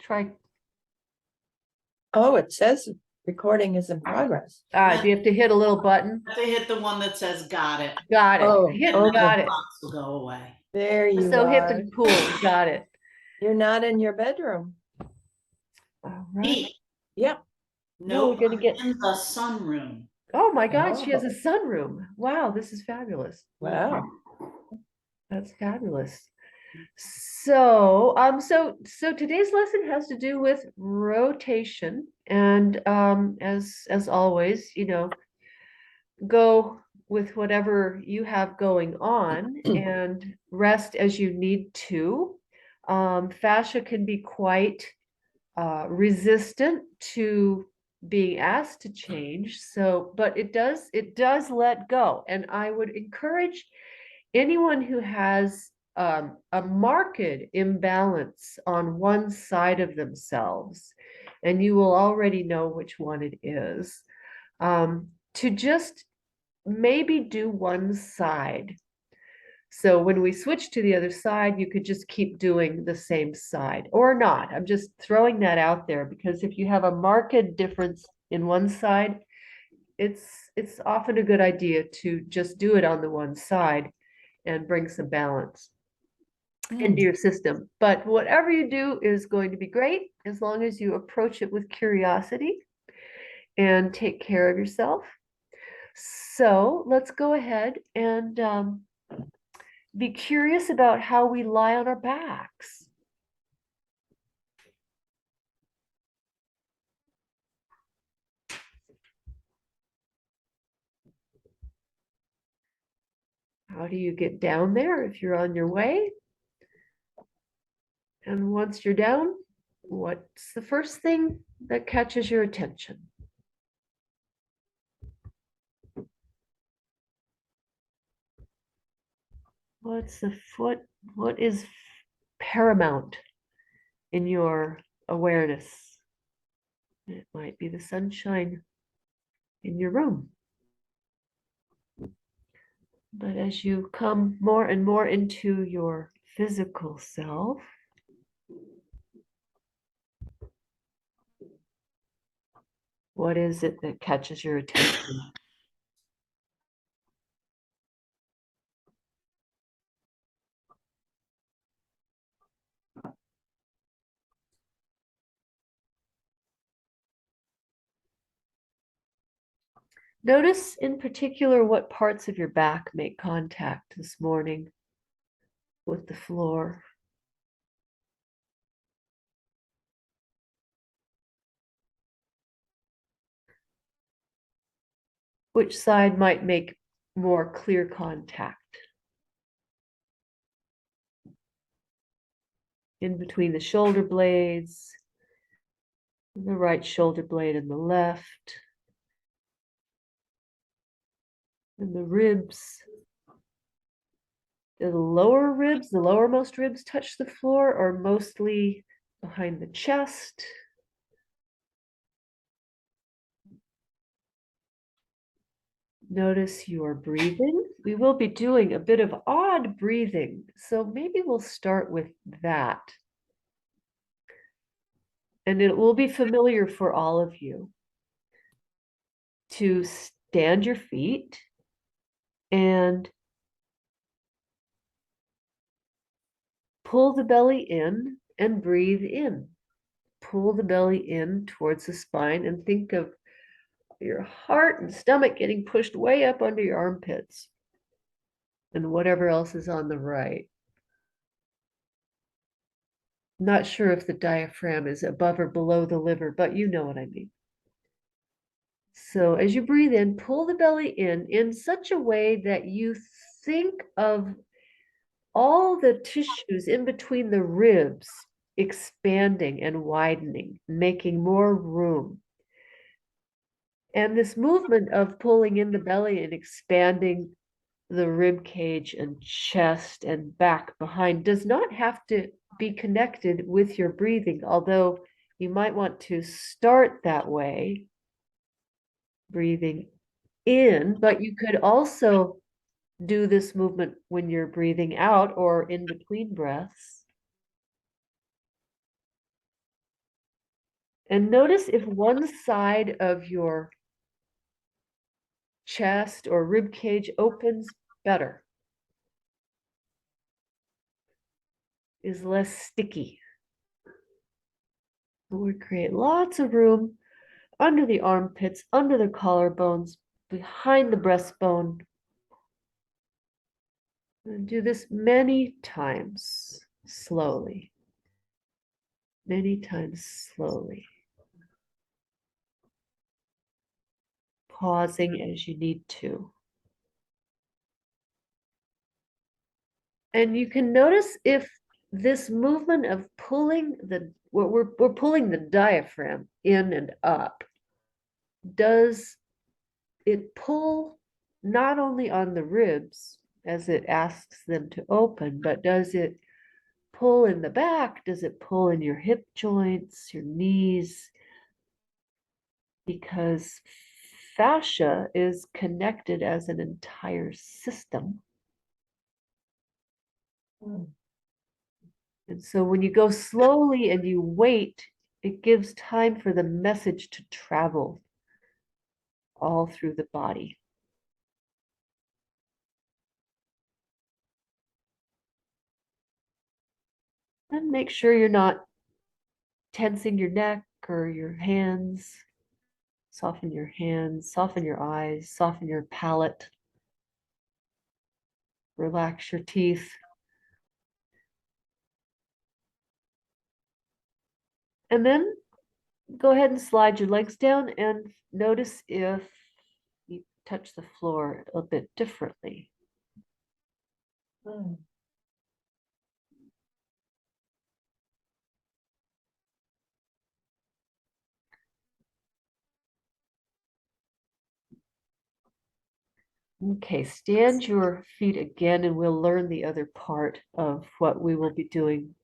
try. Oh, it says recording is in progress. Do you have to hit a little button? I have to hit the one that says got it. Got it. Oh, Hit okay. got it. Box will go away. There you So hip are. and cool. Got it. You're not in your bedroom. All right. Me? Yep. No, we're gonna get. in the sunroom. Oh my God, she has Oh. a sunroom. Wow, this is fabulous. Wow. That's fabulous. So, so today's lesson has to do with rotation, and as always, go with whatever you have going on and rest as you need to. Fascia can be quite resistant to being asked to change. So, but it does let go. And I would encourage anyone who has a marked imbalance on one side of themselves, and you will already know which one it is, to just maybe do one side. So when we switch to the other side, you could just keep doing the same side or not. I'm just throwing that out there because if you have a marked difference in one side, it's often a good idea to just do it on the one side and bring some balance into your system. But whatever you do is going to be great as long as you approach it with curiosity and take care of yourself. So let's go ahead and be curious about how we lie on our backs. How do you get down there if you're on your way? And once you're down, what's the first thing that catches your attention? What's the foot? What is paramount in your awareness? It might be the sunshine in your room. But as you come more and more into your physical self, what is it that catches your attention? Notice in particular what parts of your back make contact this morning with the floor. Which side might make more clear contact? In between the shoulder blades, the right shoulder blade and the left, and the ribs. Do the lower ribs, the lowermost ribs touch the floor, or mostly behind the chest? Notice your breathing. We will be doing a bit of odd breathing, so maybe we'll start with that. And it will be familiar for all of you to stand your feet and pull the belly in and breathe in. Pull the belly in towards the spine and think of your heart and stomach getting pushed way up under your armpits and whatever else is on the right. Not sure if the diaphragm is above or below the liver, but you know what I mean. So as you breathe in, pull the belly in such a way that you think of all the tissues in between the ribs expanding and widening, making more room. And this movement of pulling in the belly and expanding the rib cage and chest and back behind does not have to be connected with your breathing, although you might want to start that way, breathing in, but you could also do this movement when you're breathing out or in between breaths. And notice if one side of your chest or rib cage opens better, is less sticky. We create lots of room under the armpits, under the collarbones, behind the breastbone. And do this many times slowly. Many times slowly. Pausing as you need to. And you can notice if this movement of pulling we're pulling the diaphragm in and up, does it pull not only on the ribs as it asks them to open, but does it pull in the back? Does it pull in your hip joints, your knees? Because fascia is connected as an entire system. And so when you go slowly and you wait, it gives time for the message to travel all through the body. And make sure you're not tensing your neck or your hands. Soften your hands, soften your eyes, soften your palate. Relax your teeth. And then go ahead and slide your legs down and notice if you touch the floor a bit differently. Okay, stand your feet again and we'll learn the other part of what we will be doing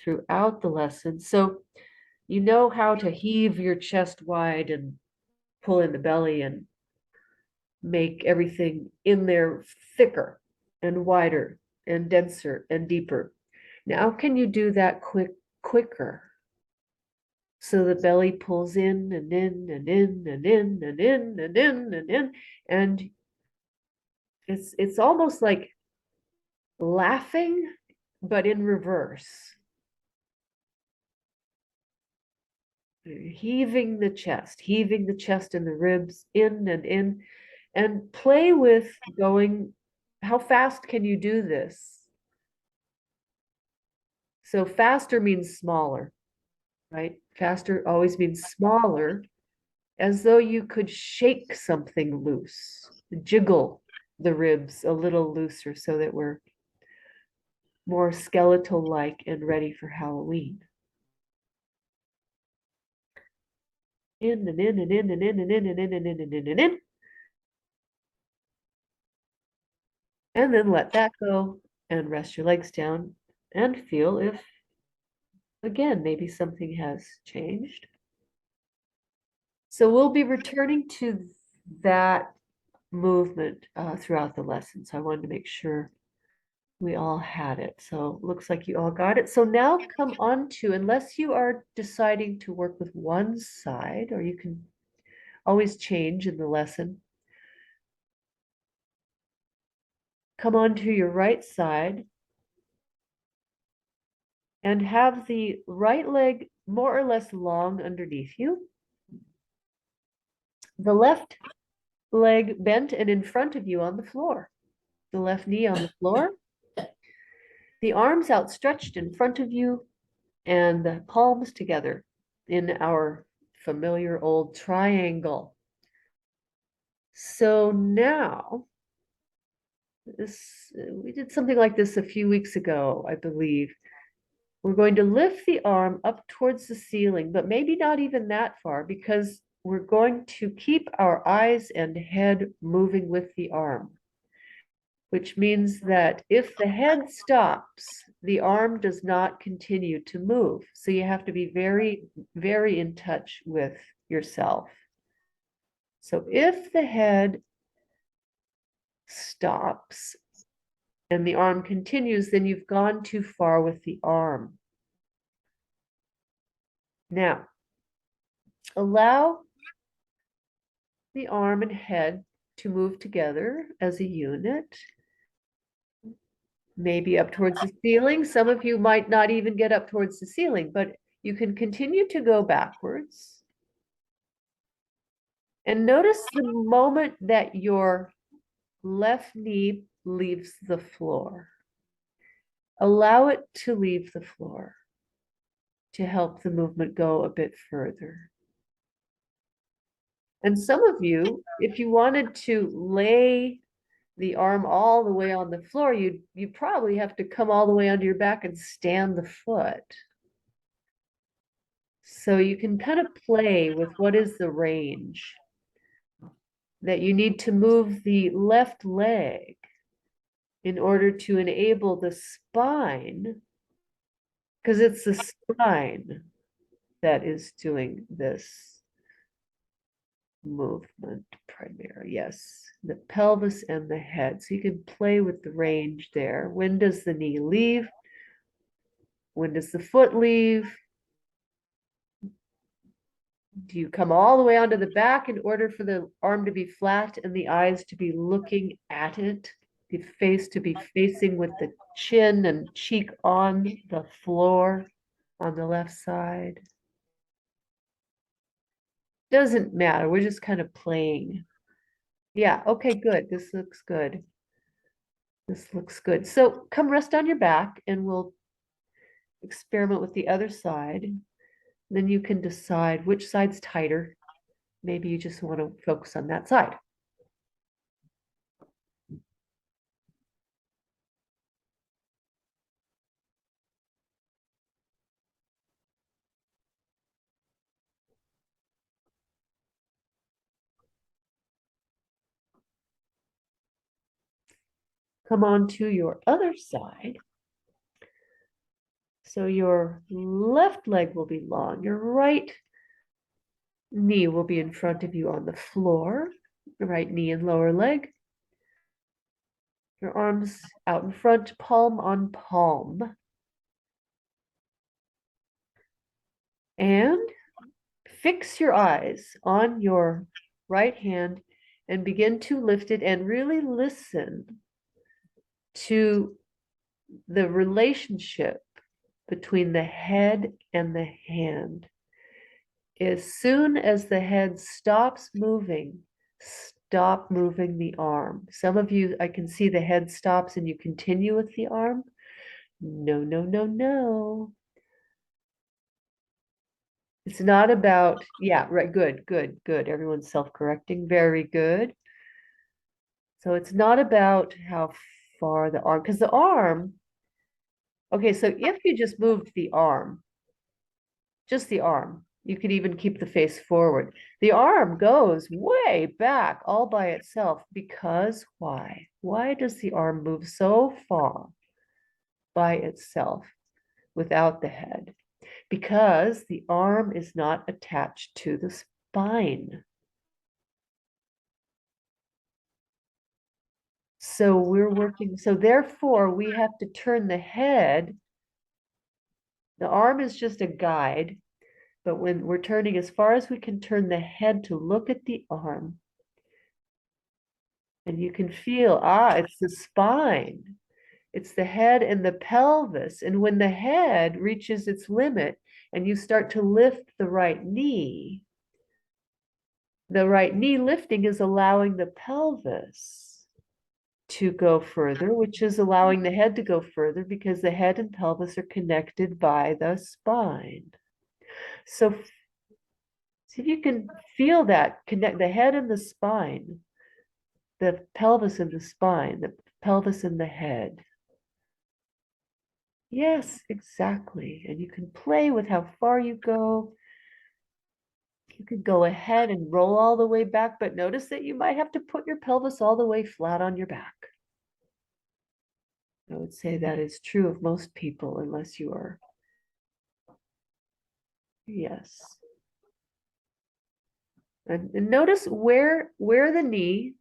throughout the lesson. So you know how to heave your chest wide and pull in the belly and make everything in there thicker and wider and denser and deeper. Now can you do that quicker? So the belly pulls in and in and in and in and in and in and in, and it's almost like laughing, but in reverse. Heaving the chest and the ribs in, and play with going, how fast can you do this? So faster means smaller, right? Faster always means smaller, as though you could shake something loose, jiggle the ribs a little looser so that we're more skeletal-like and ready for Halloween. In and in and in and in and in and in and in and in and in. And then let that go and rest your legs down and feel if, again, maybe something has changed. So we'll be returning to that movement throughout the lesson. So I wanted to make sure we all had it. So looks like you all got it. So now come on to, unless you are deciding to work with one side, or you can always change in the lesson. Come on to your right side and have the right leg more or less long underneath you. The left leg bent and in front of you on the floor. The left knee on the floor. The arms outstretched in front of you and the palms together in our familiar old triangle. So now, we did something like this a few weeks ago, I believe. We're going to lift the arm up towards the ceiling, but maybe not even that far, because we're going to keep our eyes and head moving with the arm, which means that if the head stops, the arm does not continue to move. So you have to be very, very in touch with yourself. So if the head stops and the arm continues, then you've gone too far with the arm. Now, Allow the arm and head to move together as a unit. Maybe up towards the ceiling. Some of you might not even get up towards the ceiling, but you can continue to go backwards. And notice the moment that your left knee leaves the floor. Allow it to leave the floor to help the movement go a bit further. And some of you, if you wanted to lay the arm all the way on the floor, you probably have to come all the way onto your back and stand the foot. So you can kind of play with what is the range that you need to move the left leg in order to enable the spine, because it's the spine that is doing this movement primarily. Yes, the pelvis and the head. So you can play with the range there. When does the knee leave? When does the foot leave? Do you come all the way onto the back in order for the arm to be flat and the eyes to be looking at it? The face to be facing with the chin and cheek on the floor on the left side? Doesn't matter. We're just kind of playing. Yeah, okay, good. This looks good. This looks good. So come rest on your back and we'll experiment with the other side. Then you can decide which side's tighter. Maybe you just want to focus on that side. Come on to your other side. So your left leg will be long. Your right knee will be in front of you on the floor. The right knee and lower leg. Your arms out in front, palm on palm. And fix your eyes on your right hand and begin to lift it and really listen to the relationship between the head and the hand. As soon as the head stops moving, stop moving the arm. Some of you, I can see the head stops and you continue with the arm. No, no, no, no. It's not about, yeah, right, good, good, good. Everyone's self-correcting, very good. So it's not about how far the arm, because the arm, okay, so if you just moved the arm, just the arm, you could even keep the face forward. The arm goes way back all by itself because why? Why does the arm move so far by itself without the head? Because the arm is not attached to the spine. So we're working, so therefore we have to turn the head. The arm is just a guide, but when we're turning as far as we can turn the head to look at the arm, and you can feel, it's the spine. It's the head and the pelvis. And when the head reaches its limit and you start to lift the right knee lifting is allowing the pelvis to go further, which is allowing the head to go further because the head and pelvis are connected by the spine. So see if you can feel that connect the head and the spine, the pelvis and the spine, the pelvis and the head. Yes, exactly. And you can play with how far you go. You could go ahead and roll all the way back, but notice that you might have to put your pelvis all the way flat on your back. I would say that is true of most people, unless you are. Yes. And notice where the knee,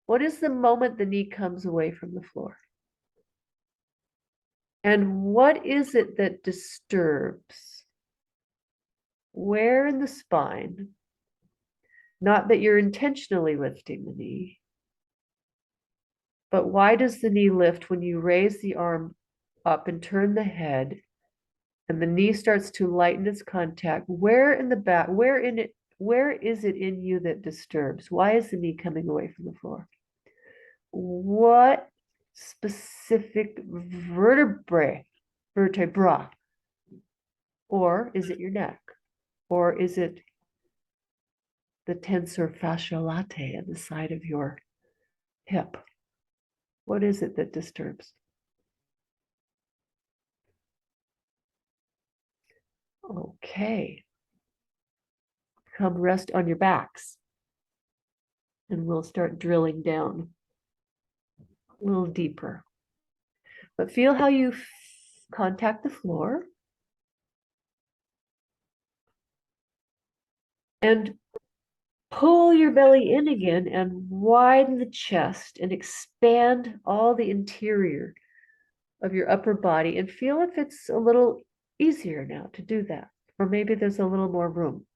what is the moment the knee comes away from the floor? And what is it that disturbs where in the spine, not that you're intentionally lifting the knee, but why does the knee lift when you raise the arm up and turn the head and the knee starts to lighten its contact? Where in the back, where is it in you that disturbs? Why is the knee coming away from the floor? What specific vertebra? Or is it your neck? Or is it the tensor fasciae latae at the side of your hip? What is it that disturbs? Okay. Come rest on your backs. And we'll start drilling down a little deeper. But feel how you contact the floor. And pull your belly in again and widen the chest and expand all the interior of your upper body and feel if it's a little easier now to do that. Or maybe there's a little more room.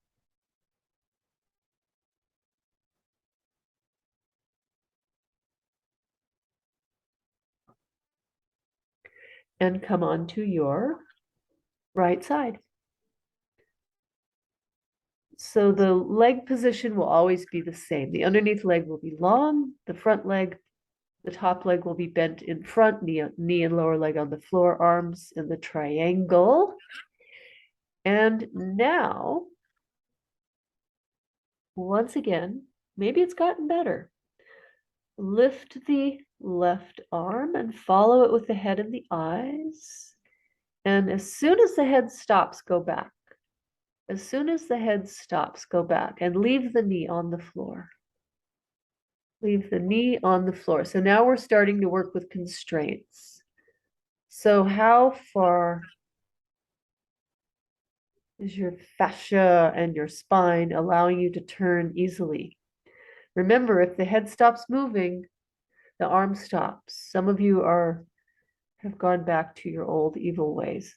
And come on to your right side. So the leg position will always be the same. The underneath leg will be long, the front leg, the top leg will be bent in front, knee and lower leg on the floor, arms in the triangle. And now, once again, maybe it's gotten better. Lift the left arm and follow it with the head and the eyes. And as soon as the head stops, go back. As soon as the head stops, go back and leave the knee on the floor. Leave the knee on the floor. So now we're starting to work with constraints. So how far is your fascia and your spine allowing you to turn easily? Remember, if the head stops moving, the arm stops. Some of you have gone back to your old evil ways.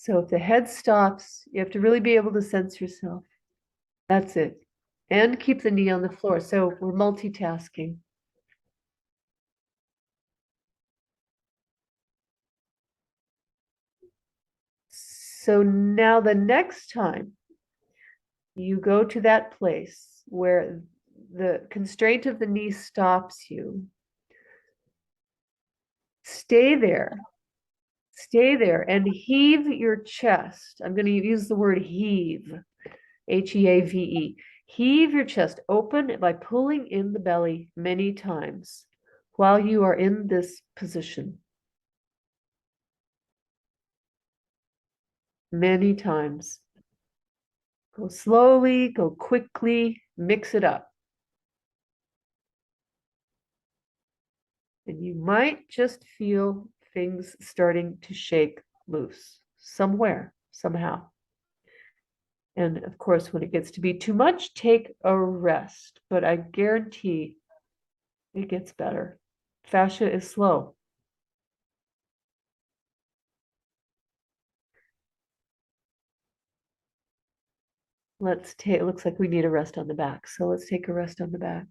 So if the head stops, you have to really be able to sense yourself. That's it. And keep the knee on the floor. So we're multitasking. So now the next time you go to that place where the constraint of the knee stops you, stay there. Stay there and heave your chest. I'm going to use the word heave, Heave. Heave your chest open by pulling in the belly many times while you are in this position. Many times. Go slowly, go quickly, mix it up. And you might just feel things starting to shake loose somewhere, somehow. And of course, when it gets to be too much, take a rest. But I guarantee it gets better. Fascia is slow. It looks like we need a rest on the back. So let's take a rest on the back.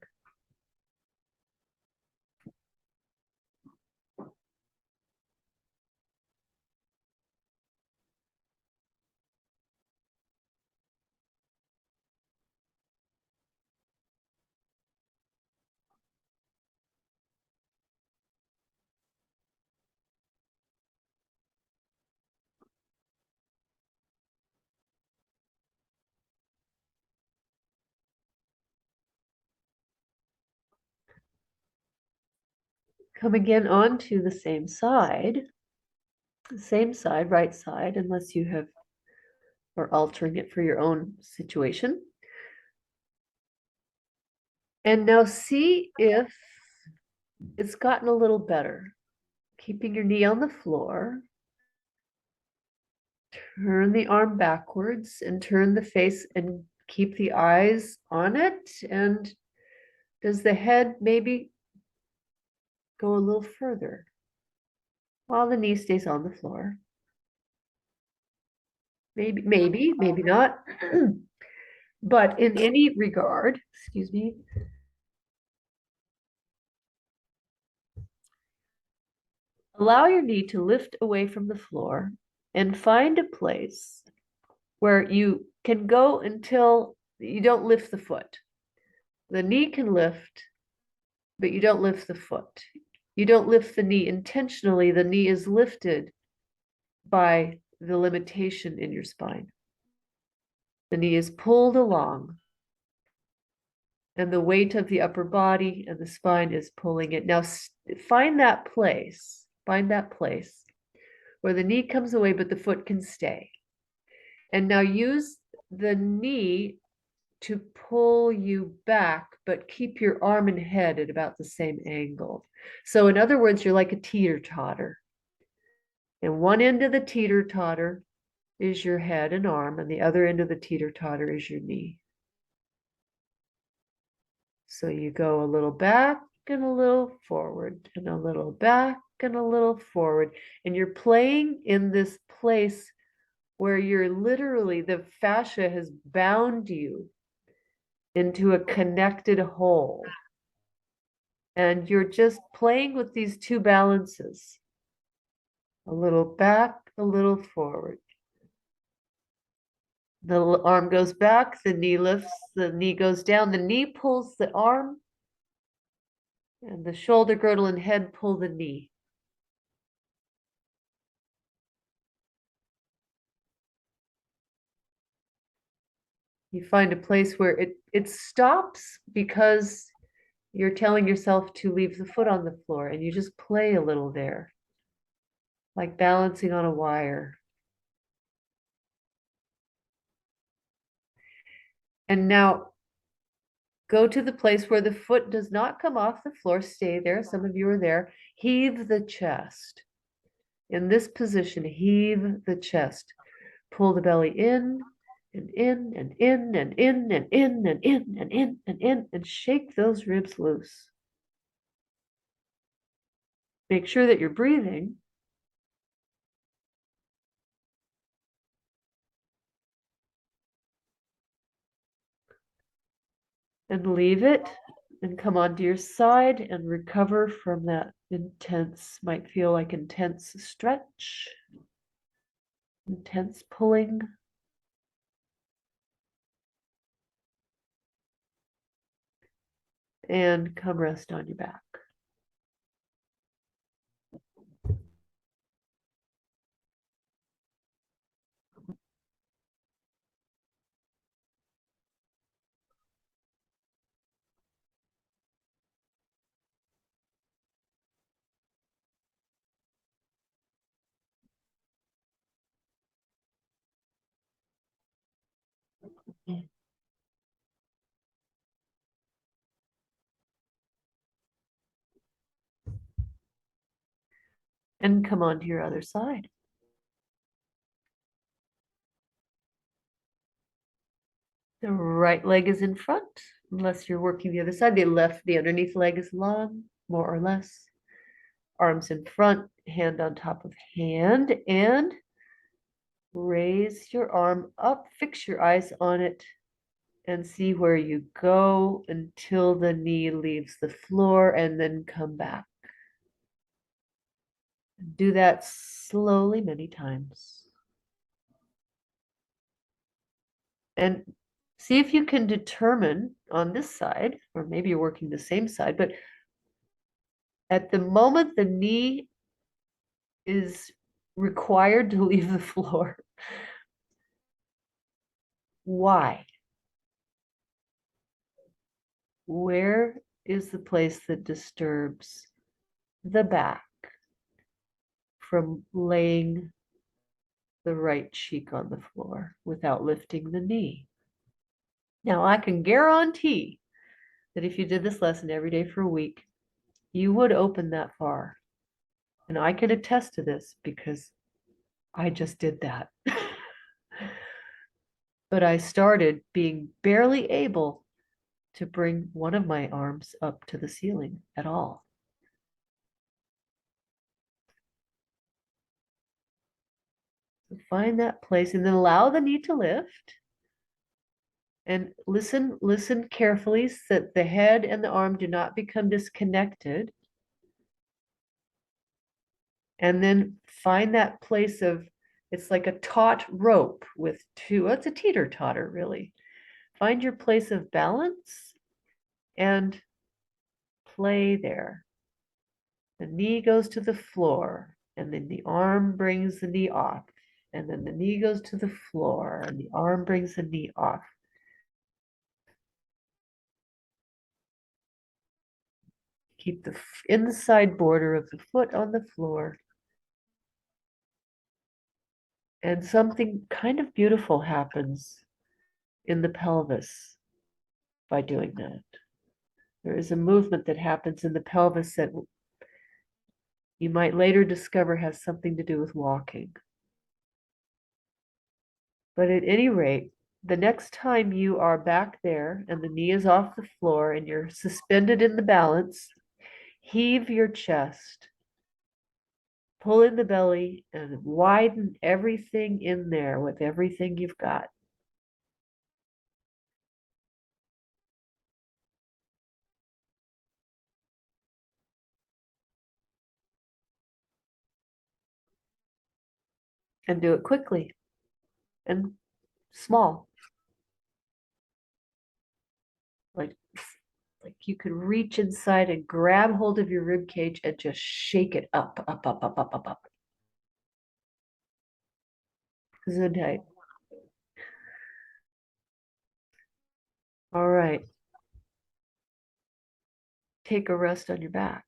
Come again onto the same side, right side, unless you are altering it for your own situation. And now see if it's gotten a little better. Keeping your knee on the floor. Turn the arm backwards and turn the face and keep the eyes on it. And does the head maybe go a little further while the knee stays on the floor? maybe not. But in any regard, excuse me, allow your knee to lift away from the floor and find a place where you can go until you don't lift the foot. The knee can lift, but you don't lift the foot. You don't lift the knee intentionally. The knee is lifted by the limitation in your spine. The knee is pulled along, and the weight of the upper body and the spine is pulling it. Now find that place where the knee comes away, but the foot can stay. And now use the knee to pull you back, but keep your arm and head at about the same angle. So in other words, you're like a teeter-totter. And one end of the teeter-totter is your head and arm, and the other end of the teeter-totter is your knee. So you go a little back and a little forward, and a little back and a little forward. And you're playing in this place where you're literally, the fascia has bound you into a connected whole. And you're just playing with these two balances. A little back, a little forward. The arm goes back, the knee lifts, the knee goes down, the knee pulls the arm, and the shoulder girdle and head pull the knee. You find a place where it stops because you're telling yourself to leave the foot on the floor, and you just play a little there, like balancing on a wire. And now go to the place where the foot does not come off the floor. Stay there. Some of you are there. Heave the chest. In this position, heave the chest. Pull the belly in and in and in and in and in and in and in and in, and shake those ribs loose. Make sure that you're breathing. And leave it and come onto your side and recover from that intense, might feel like intense stretch, intense pulling. And come rest on your back. And come on to your other side. The right leg is in front, unless you're working the other side. The underneath leg is long, more or less. Arms in front, hand on top of hand, and raise your arm up, fix your eyes on it, and see where you go until the knee leaves the floor, and then come back. Do that slowly many times. And see if you can determine on this side, or maybe you're working the same side, but at the moment the knee is required to leave the floor, why? Where is the place that disturbs the back from laying the right cheek on the floor without lifting the knee? Now, I can guarantee that if you did this lesson every day for a week, you would open that far. And I can attest to this because I just did that. But I started being barely able to bring one of my arms up to the ceiling at all. find that place and then allow the knee to lift. And listen carefully so that the head and the arm do not become disconnected. And then find that place of, it's like a taut rope with two, well, it's a teeter-totter really. Find your place of balance and play there. The knee goes to the floor, and then the arm brings the knee off. And then the knee goes to the floor, and the arm brings the knee off. Keep the inside border of the foot on the floor. And something kind of beautiful happens in the pelvis by doing that. There is a movement that happens in the pelvis that you might later discover has something to do with walking. But at any rate, the next time you are back there and the knee is off the floor and you're suspended in the balance, heave your chest, pull in the belly, and widen everything in there with everything you've got. And do it quickly and small. Like you could reach inside and grab hold of your rib cage and just shake it up, up, up, up, up, up, up. Gesundheit. All right. Take a rest on your back.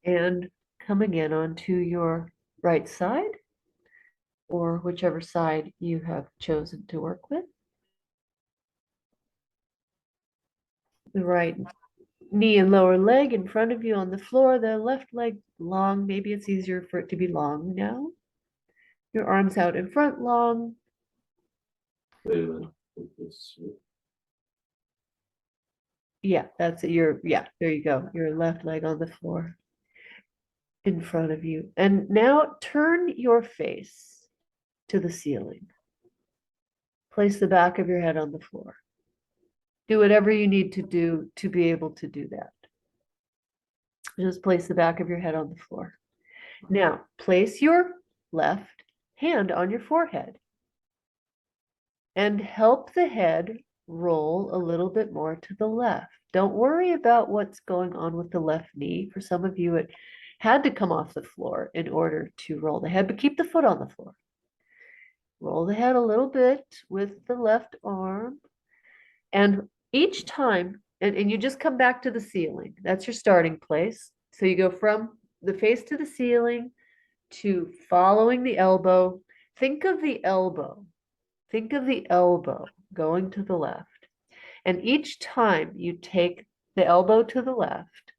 And come again onto your right side, or whichever side you have chosen to work with. The right knee and lower leg in front of you on the floor, the left leg long. Maybe it's easier for it to be long now. Your arms out in front long. Yeah, that's it. Yeah, there you go. Your left leg on the floor in front of you. And now turn your face to the ceiling. Place the back of your head on the floor. Do whatever you need to do to be able to do that. Just place the back of your head on the floor. Now, place your left hand on your forehead and help the head roll a little bit more to the left. Don't worry about what's going on with the left knee. For some of you, it had to come off the floor in order to roll the head, but keep the foot on the floor. Roll the head a little bit with the left arm. And each time, and you just come back to the ceiling. That's your starting place. So you go from the face to the ceiling to following the elbow. Think of the elbow. Think of the elbow going to the left. And each time you take the elbow to the left,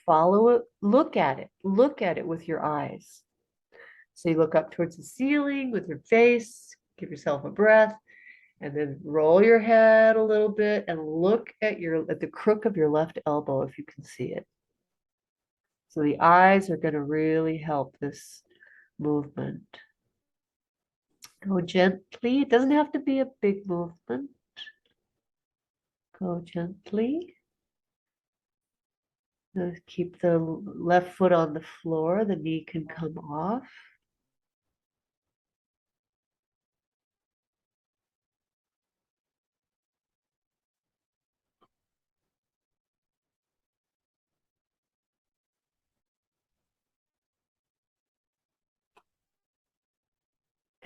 follow it, look at it with your eyes. So you look up towards the ceiling with your face, give yourself a breath, and then roll your head a little bit and look at the crook of your left elbow if you can see it. So the eyes are going to really help this movement. Go gently. It doesn't have to be a big movement. Go gently. Keep the left foot on the floor. The knee can come off.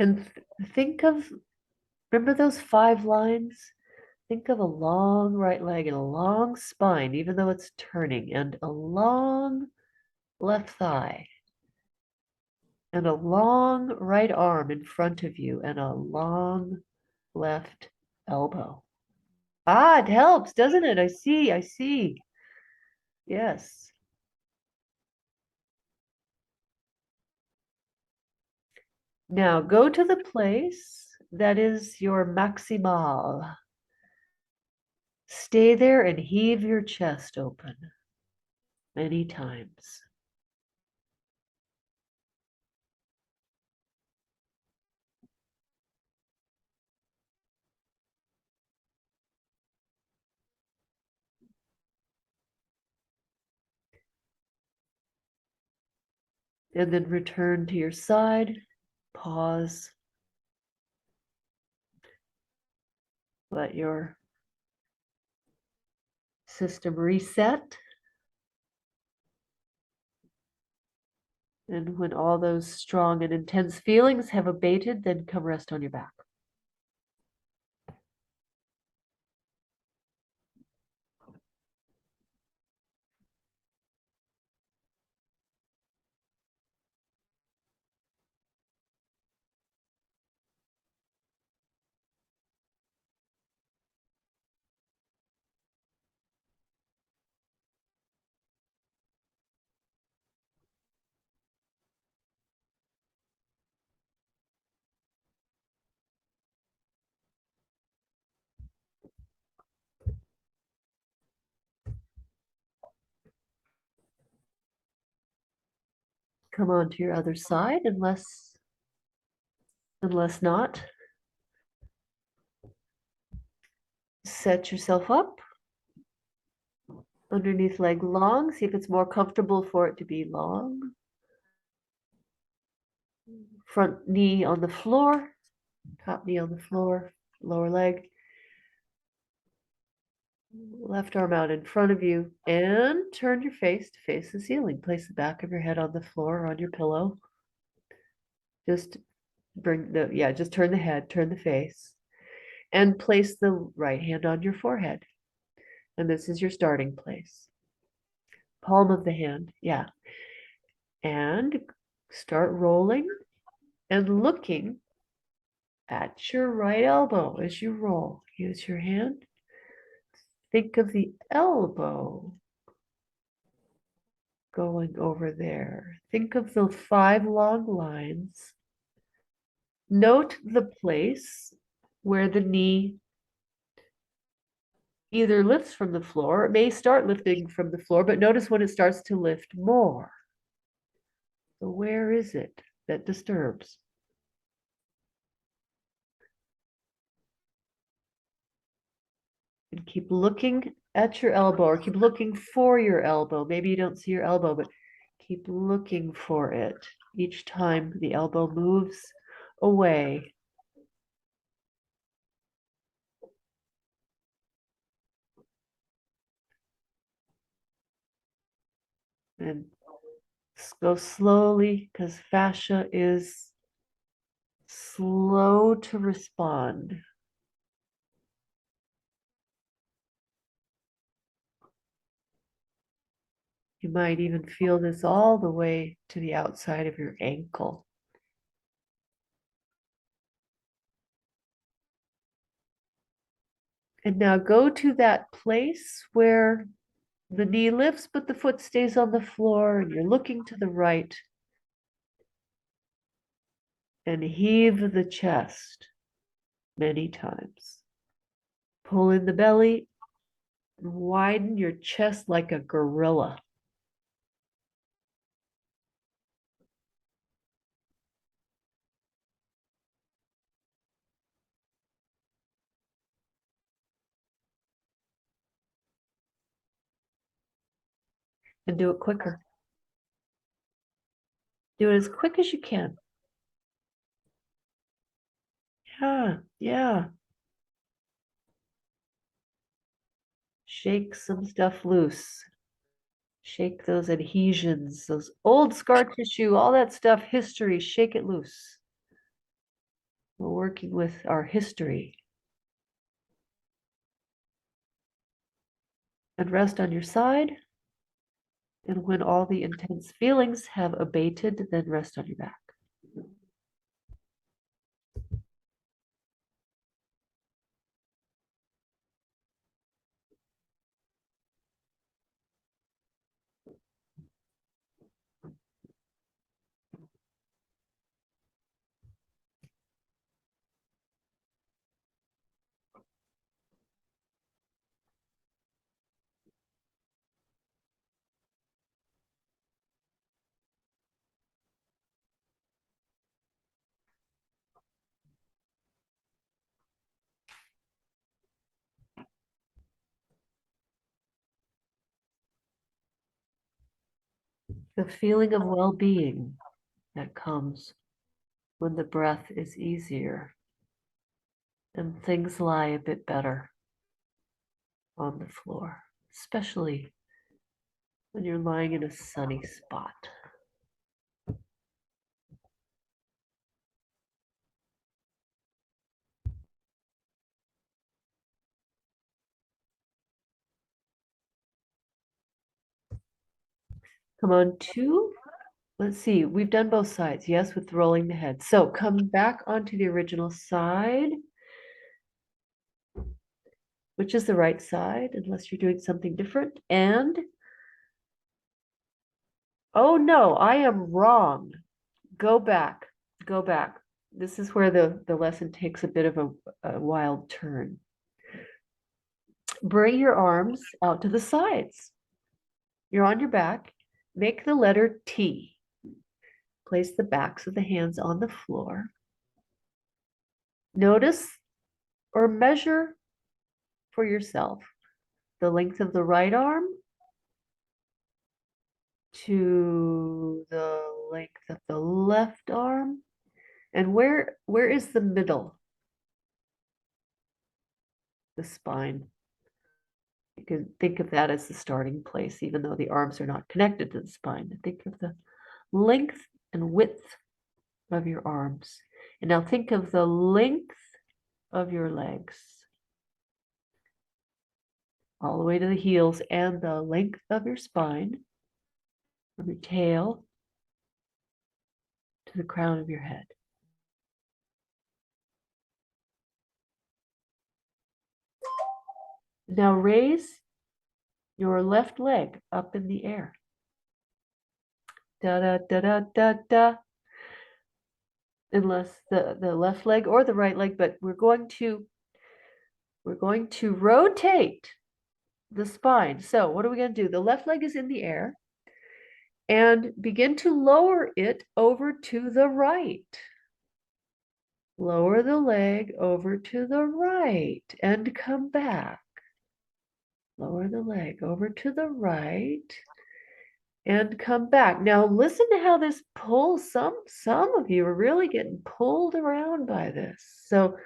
And think of, remember those 5 lines? Think of a long right leg and a long spine, even though it's turning, and a long left thigh, and a long right arm in front of you, and a long left elbow. Ah, it helps, doesn't it? I see, I see. Yes. Now go to the place that is your maximal. Stay there and heave your chest open many times. And then return to your side, pause, let your system reset. And when all those strong and intense feelings have abated, then come rest on your back. Come on to your other side, unless not. Set yourself up underneath leg long. See if it's more comfortable for it to be long. Front knee on the floor, top knee on the floor, lower leg. Left arm out in front of you, and turn your face to face the ceiling. Place the back of your head on the floor or on your pillow. Just just turn the head, turn the face, and place the right hand on your forehead. And this is your starting place. Palm of the hand, yeah. And start rolling and looking at your right elbow as you roll. Use your hand. Think of the elbow going over there. Think of the 5 long lines. Note the place where the knee either lifts from the floor, it may start lifting from the floor, but notice when it starts to lift more. So where is it that disturbs? And keep looking at your elbow, or keep looking for your elbow. Maybe you don't see your elbow, but keep looking for it each time the elbow moves away. And go slowly, because fascia is slow to respond. You might even feel this all the way to the outside of your ankle. And now go to that place where the knee lifts, but the foot stays on the floor, and you're looking to the right. And heave the chest many times. Pull in the belly, widen your chest like a gorilla. And do it quicker. Do it as quick as you can. Yeah, yeah. Shake some stuff loose. Shake those adhesions, those old scar tissue, all that stuff, history, shake it loose. We're working with our history. And rest on your side. And when all the intense feelings have abated, then rest on your back. The feeling of well-being that comes when the breath is easier and things lie a bit better on the floor, especially when you're lying in a sunny spot. Come on, two. Let's see, we've done both sides, yes, with rolling the head. So come back onto the original side, which is the right side, unless you're doing something different. And, oh no, I am wrong. Go back, go back. This is where the lesson takes a bit of a wild turn. Bring your arms out to the sides. You're on your back. Make the letter T. Place the backs of the hands on the floor. Notice or measure for yourself the length of the right arm to the length of the left arm. And where is the middle? The spine. You can think of that as the starting place, even though the arms are not connected to the spine. Think of the length and width of your arms. And now think of the length of your legs, all the way to the heels, and the length of your spine, from your tail to the crown of your head. Now raise your left leg up in the air. Da da da da da da. Unless the left leg or the right leg, but we're going to rotate the spine. So what are we going to do? The left leg is in the air and begin to lower it over to the right. Lower the leg over to the right and come back. Lower the leg over to the right and come back. Now listen to how this pulls. Some of you are really getting pulled around by this. So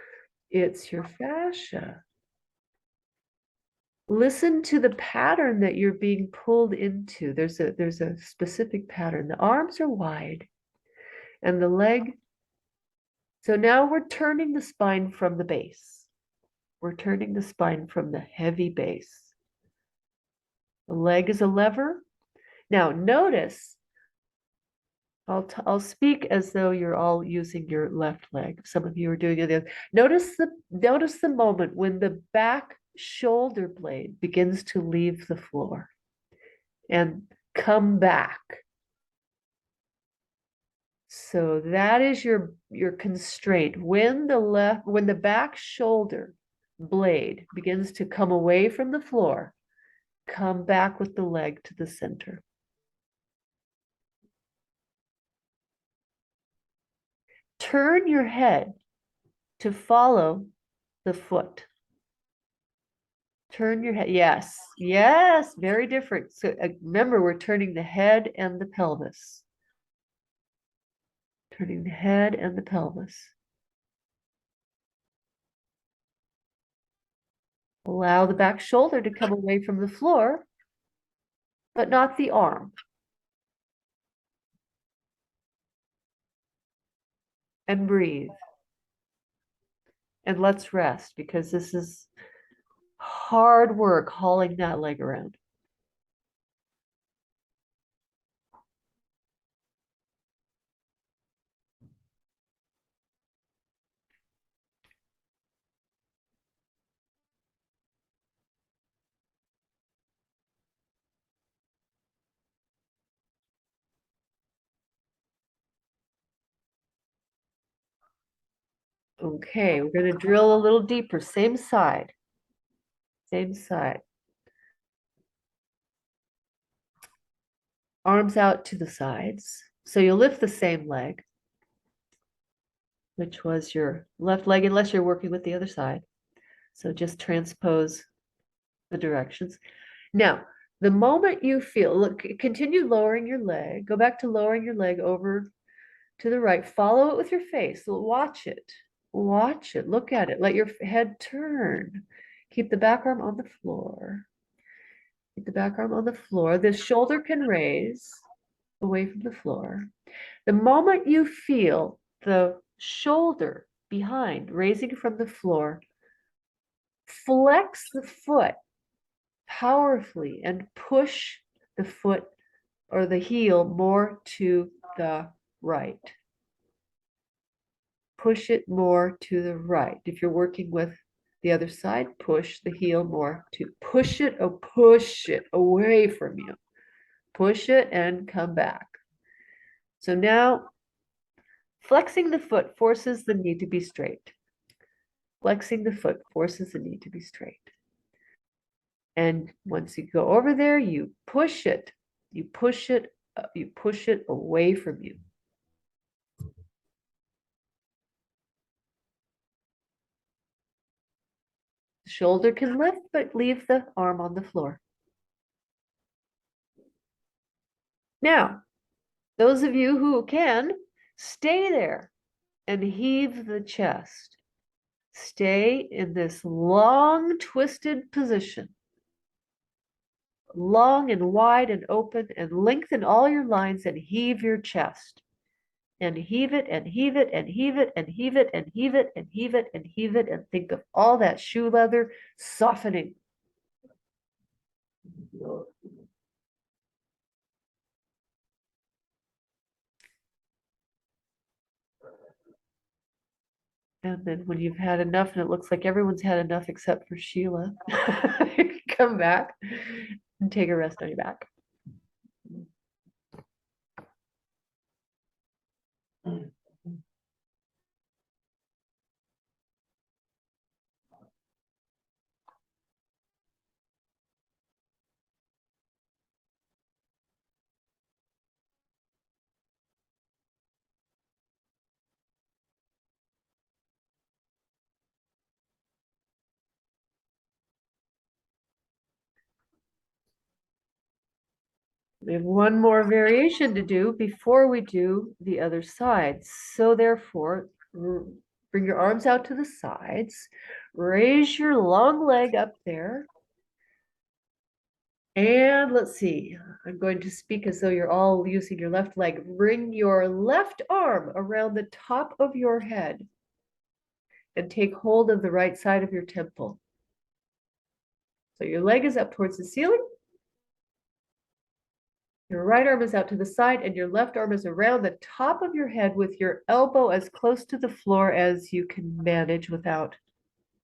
it's your fascia. Listen to the pattern that you're being pulled into. There's a specific pattern. The arms are wide and the leg. So now we're turning the spine from the base. We're turning the spine from the heavy base. The leg is a lever. Now notice, I'll speak as though you're all using your left leg. Some of you are doing it. Notice the moment when the back shoulder blade begins to leave the floor and come back. So that is your constraint. When the back shoulder blade begins to come away from the floor, come back with the leg to the center. Turn your head to follow the foot. Turn your head. Yes, yes, very different. So remember, we're turning the head and the pelvis. Turning the head and the pelvis. Allow the back shoulder to come away from the floor, but not the arm. And breathe. And let's rest because this is hard work hauling that leg around. Okay, we're going to drill a little deeper, same side. Same side. Arms out to the sides. So you'll lift the same leg, which was your left leg, unless you're working with the other side. So just transpose the directions. Now, the moment you feel, look, continue lowering your leg, go back to lowering your leg over to the right, follow it with your face, watch it, look at it, let your head turn. Keep the back arm on the floor. Keep the back arm on the floor. The shoulder can raise away from the floor. The moment you feel the shoulder behind raising from the floor, flex the foot powerfully and push the foot or the heel more to the right. Push it more to the right. If you're working with the other side, push the heel more to push it away from you. Push it and come back. So now flexing the foot forces the knee to be straight. Flexing the foot forces the knee to be straight. And once you go over there, you push it away from you. The shoulder can lift, but leave the arm on the floor. Now, those of you who can, stay there and heave the chest. Stay in this long, twisted position. Long and wide and open, and lengthen all your lines and heave your chest. And heave it and heave it and heave it and heave it and heave it and heave it and heave it, and think of all that shoe leather softening. And then when you've had enough, and it looks like everyone's had enough except for Sheila, come back and take a rest on your back. We have one more variation to do before we do the other side. So therefore, bring your arms out to the sides, raise your long leg up there. And let's see, I'm going to speak as though you're all using your left leg. Bring your left arm around the top of your head and take hold of the right side of your temple. So your leg is up towards the ceiling. Your right arm is out to the side and your left arm is around the top of your head with your elbow as close to the floor as you can manage without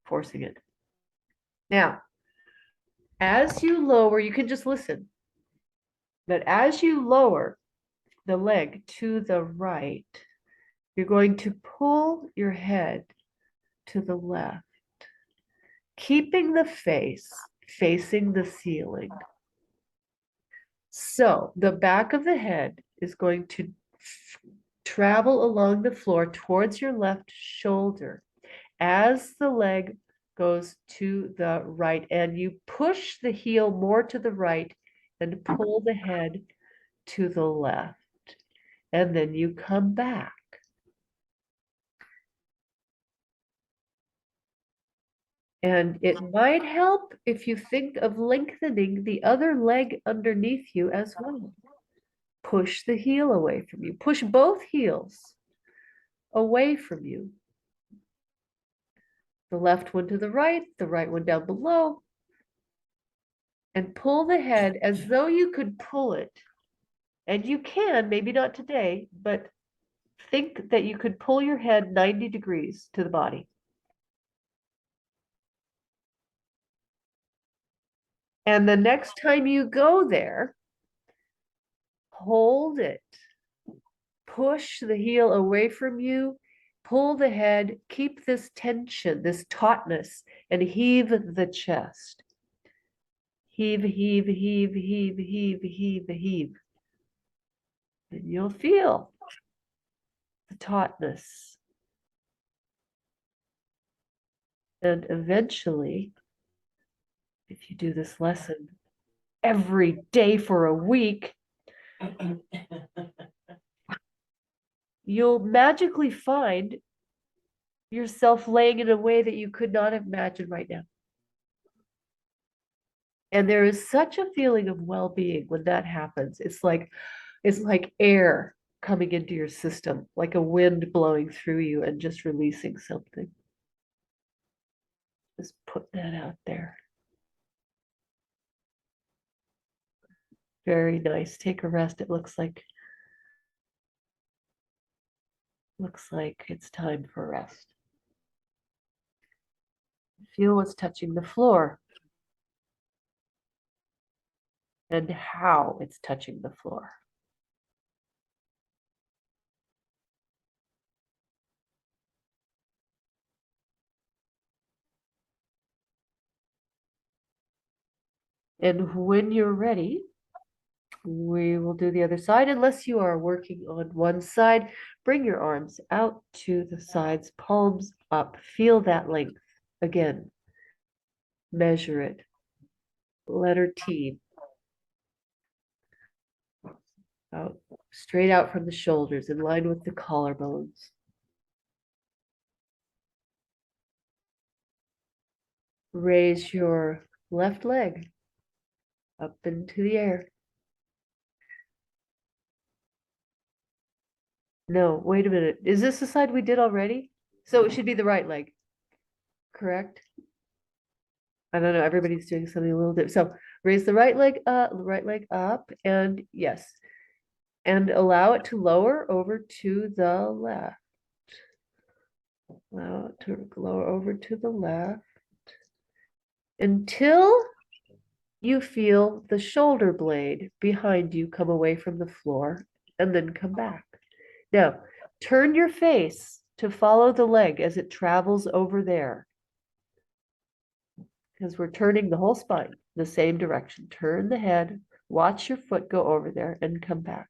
forcing it. Now, as you lower, you can just listen, but as you lower the leg to the right, you're going to pull your head to the left, keeping the face facing the ceiling. So the back of the head is going to travel along the floor towards your left shoulder as the leg goes to the right, and you push the heel more to the right and pull the head to the left. And then you come back. And it might help if you think of lengthening the other leg underneath you as well. Push the heel away from you. Push both heels away from you. the left one to the right one down below, and pull the head as though you could pull it. And you can, maybe not today, but think that you could pull your head 90 degrees to the body. And the next time you go there, hold it. Push the heel away from you, pull the head, keep this tension, this tautness, and heave the chest. Heave, heave, heave, heave, heave, heave, heave. And you'll feel the tautness. And eventually, if you do this lesson every day for a week, you'll magically find yourself laying in a way that you could not imagine right now. And there is such a feeling of well-being when that happens. It's like air coming into your system, like a wind blowing through you and just releasing something. Just put that out there. Very nice. Take a rest. It looks like it's time for rest. Feel what's touching the floor and how it's touching the floor. And when you're ready, we will do the other side. Unless you are working on one side, bring your arms out to the sides, palms up. Feel that length. Again, measure it. Letter T. Out, straight out from the shoulders, in line with the collarbones. Raise your left leg up into the air. No, wait a minute. Is this the side we did already? So it should be the right leg, correct? I don't know. Everybody's doing something a little different. So raise the right leg up, and yes, and allow it to lower over to the left. Allow it to lower over to the left until you feel the shoulder blade behind you come away from the floor and then come back. Now, turn your face to follow the leg as it travels over there. Because we're turning the whole spine the same direction. Turn the head, watch your foot go over there and come back.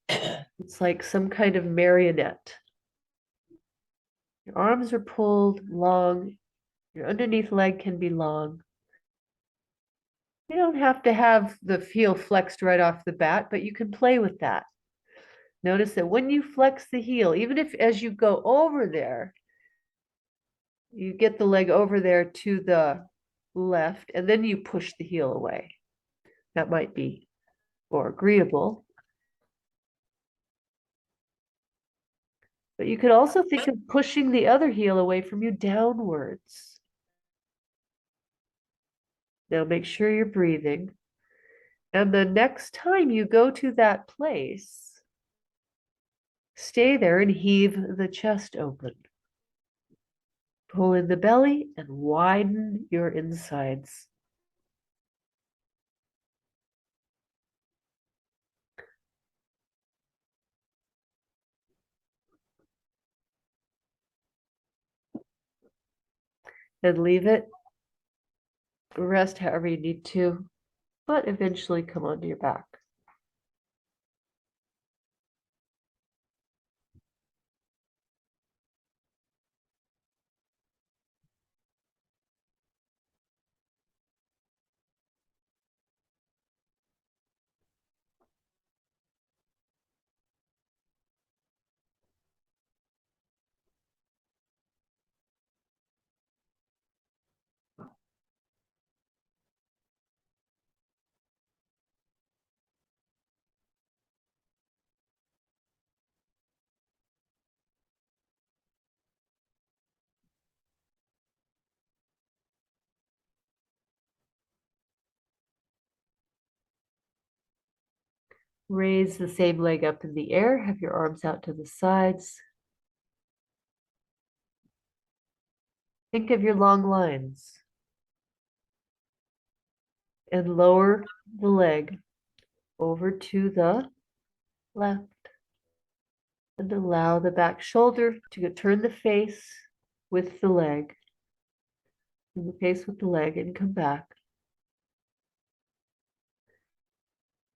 It's like some kind of marionette. Your arms are pulled long. Your underneath leg can be long. You don't have to have the heel flexed right off the bat, but you can play with that. Notice that when you flex the heel, even if as you go over there, you get the leg over there to the left, and then you push the heel away. That might be more agreeable. But you could also think of pushing the other heel away from you downwards. Now make sure you're breathing. And the next time you go to that place, stay there and heave the chest open. Pull in the belly and widen your insides. And leave it. Rest however you need to, but eventually come onto your back. Raise the same leg up in the air. Have your arms out to the sides. Think of your long lines. And lower the leg over to the left. And allow the back shoulder to turn the face with the leg. Turn the face with the leg and come back.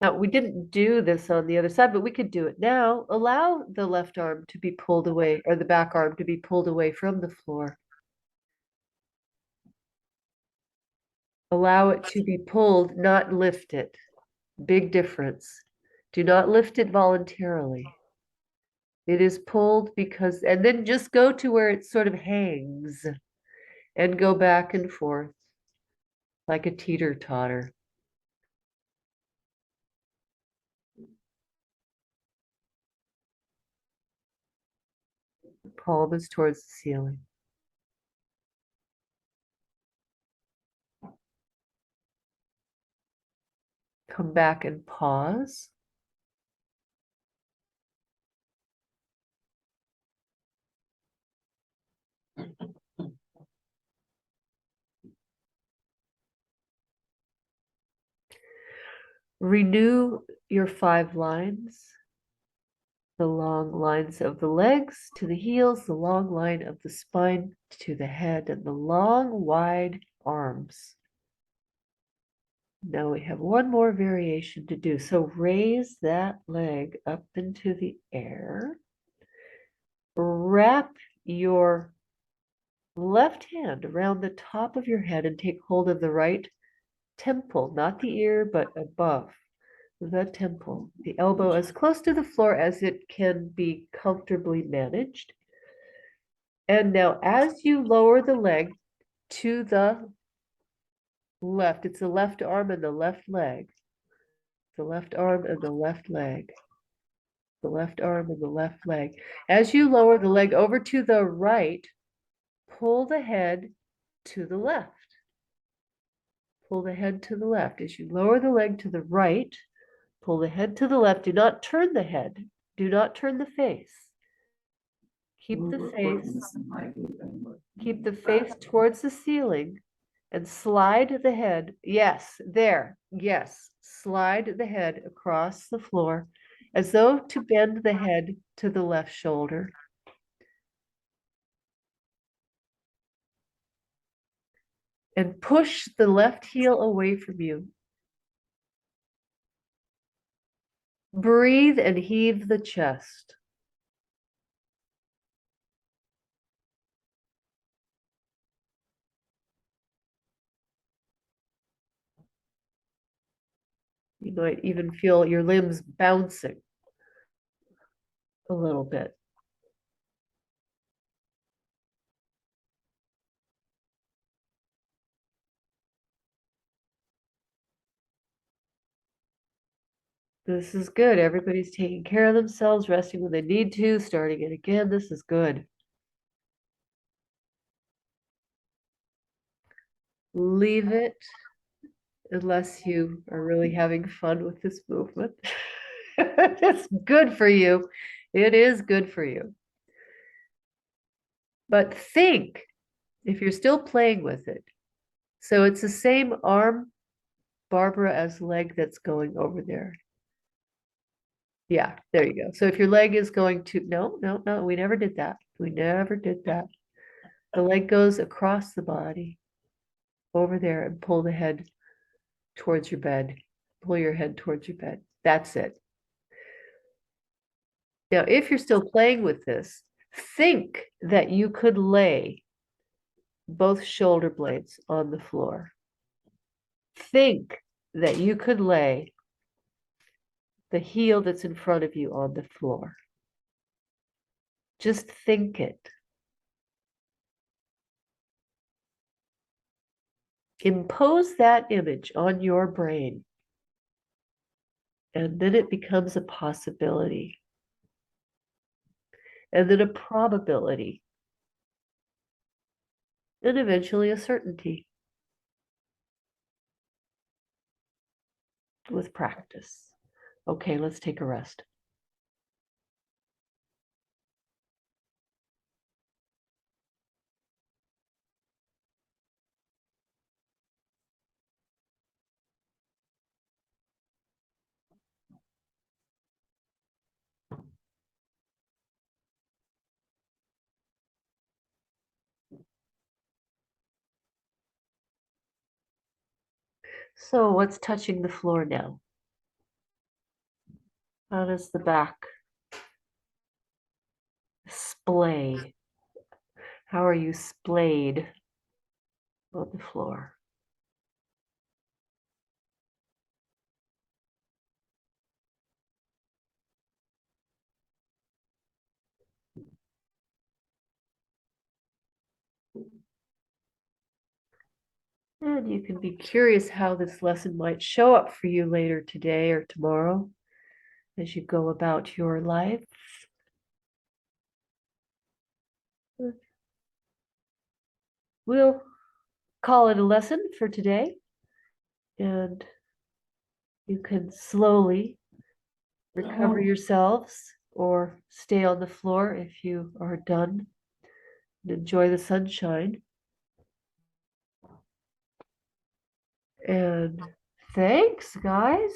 Now, we didn't do this on the other side, but we could do it now. Allow the left arm to be pulled away, or the back arm to be pulled away from the floor. Allow it to be pulled, not lift it. Big difference. Do not lift it voluntarily. It is pulled because, and then just go to where it sort of hangs and go back and forth like a teeter-totter. Palm is towards the ceiling. Come back and pause. Renew your 5 lines. The long lines of the legs to the heels, the long line of the spine to the head, and the long, wide arms. Now we have one more variation to do. So raise that leg up into the air. Wrap your left hand around the top of your head and take hold of the right temple, not the ear, but above the temple. The elbow as close to the floor as it can be comfortably managed. And now as you lower the leg to the left, it's the left arm and the left leg. The left arm and the left leg. The left arm and the left leg. As you lower the leg over to the right, pull the head to the left. Pull the head to the left. As you lower the leg to the right, pull the head to the left. Do not turn the head. Do not turn the face. Keep the face towards the ceiling and slide the head. Yes, there. Yes. Slide the head across the floor as though to bend the head to the left shoulder. And push the left heel away from you. Breathe and heave the chest. You might even feel your limbs bouncing a little bit. This is good. Everybody's taking care of themselves, resting when they need to, starting it again. This is good. Leave it unless you are really having fun with this movement. It's good for you. It is good for you. But think, if you're still playing with it, so it's the same arm, Barbara, as leg that's going over there. Yeah, there you go. So if your leg is going to, no, we never did that. We never did that. The leg goes across the body over there and pull the head towards your bed. Pull your head towards your bed. That's it. Now, if you're still playing with this, think that you could lay both shoulder blades on the floor. Think that you could lay the heel that's in front of you on the floor. Just think it. Impose that image on your brain, and then it becomes a possibility, and then a probability, and eventually a certainty with practice. Okay, let's take a rest. So what's touching the floor now? How does the back splay? How are you splayed on the floor? And you can be curious how this lesson might show up for you later today or tomorrow as you go about your life. We'll call it a lesson for today, and you can slowly recover yourselves or stay on the floor if you are done and enjoy the sunshine. And thanks, guys.